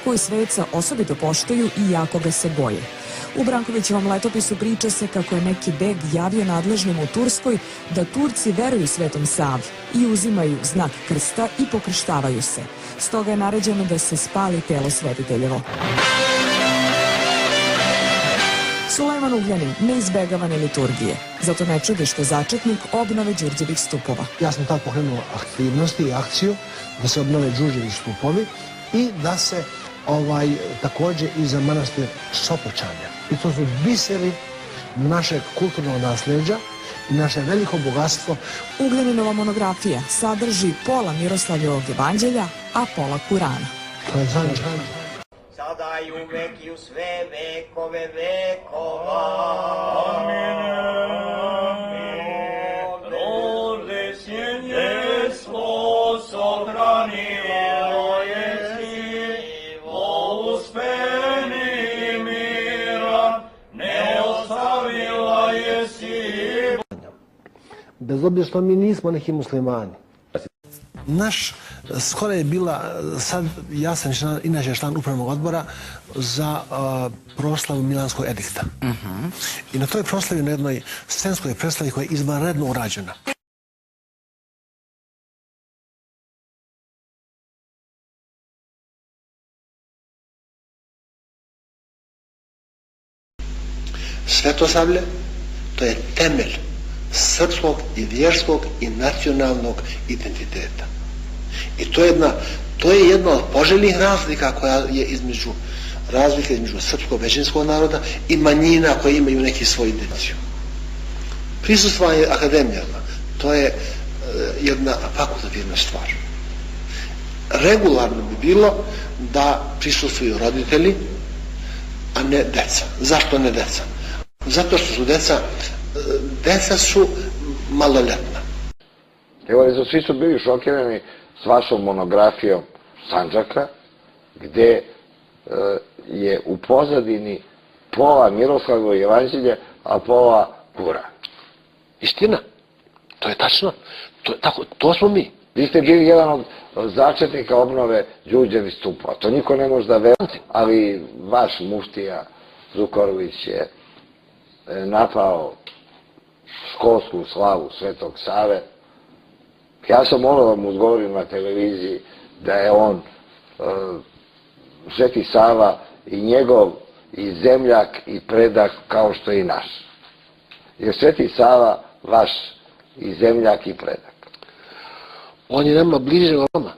koju sveca osobito poštuju i jako ga se boje. U Brankovićevom letopisu priča se kako je neki beg javio nadležnim u Turskoj da Turci veruju Svetom Savi i uzimaju znak krsta i pokrštavaju se. Stoga je naređeno da se spali telo svetiteljevo. Sulejman Ugljanin ne izbegava ni liturgije. Zato ne čudi što je začetnik obnove Đurđevih stupova. Ja sam tad pokrenuo aktivnosti i akciju da se obnove Đurđevi stupovi i da se također i za manastir Sopoćane. I to su biseri našeg kulturnog nasleđa i naše veliko bogatstvo. Ugljaninova monografija sadrži pola Miroslavljevog evanđelja, a pola Kurana. To je značajno. Sada i uvek i u sve vekove vekova. Amin. Rode sjenjestvo sohranilo jesivo uspeni mira, ne ostavila jesi. Bez obzira što mi nismo neki muslimani. Naš skoro je bila, sad ja sam inače član upravnog odbora za proslavu Milanskog edikta. I na toj proslavi, na jednoj scenskoj predstavi koja je izvanredno urađena. Svetosavlje, to je temelj srpskog i vjerskog i nacionalnog identiteta. I to je jedna od poželjnih razlika koja je između srpskog većinskog naroda i manjina koje imaju neki svoj identitet. Prisustvovanje akademijama, to je jedna fakultativna stvar. Regularno bi bilo da prisustvuju roditelji, a ne deca. Zašto ne deca? Zato što su deca su maloljetna. Evo, svi su bili šokirani s vašom monografijom Sandžaka, gde je u pozadini pola Miroslavljevog evanđelja, a pola Kurana. Istina. To je tačno. To smo mi. Vi ste bili jedan od začetnika obnove Đurđevih stupova. To niko ne može da veruje, ali vaš muftija Zukorović je napao školsku slavu Svetog Save. Ja sam morao da mu odgovorim na televiziji da je on, Sveti Sava, i njegov i zemljak i predak kao što je i naš. Jer Sveti Sava vaš i zemljak i predak. On je nama bliže nego vama.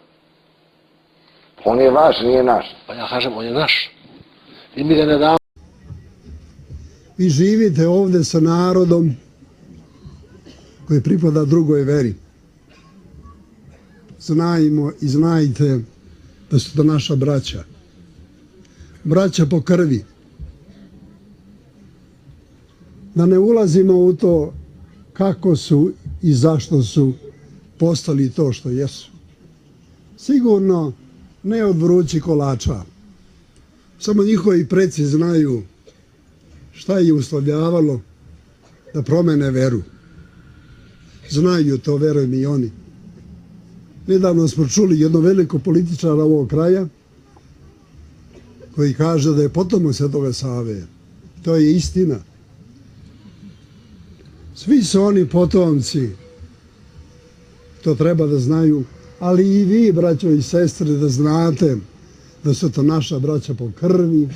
On je vaš, nije naš. Pa ja kažem, on je naš. I mi ga ne damo. Vi živite ovde sa narodom koji pripada drugoj veri. Znajmo i znajte da su to naša braća. Braća po krvi. Da ne ulazimo u to kako su i zašto su postali to što jesu. Sigurno ne od vrućih kolača. Samo njihovi preci znaju šta je uslovljavalo da promene veru. Znaju to, verujem i oni. Nedavno smo čuli jedno veliko političara ovog kraja koji kaže da je potomak Svetoga Save. To je istina. Svi su oni potomci. To treba da znaju. Ali i vi, braćo i sestre, da znate da su to naša braća po krvi.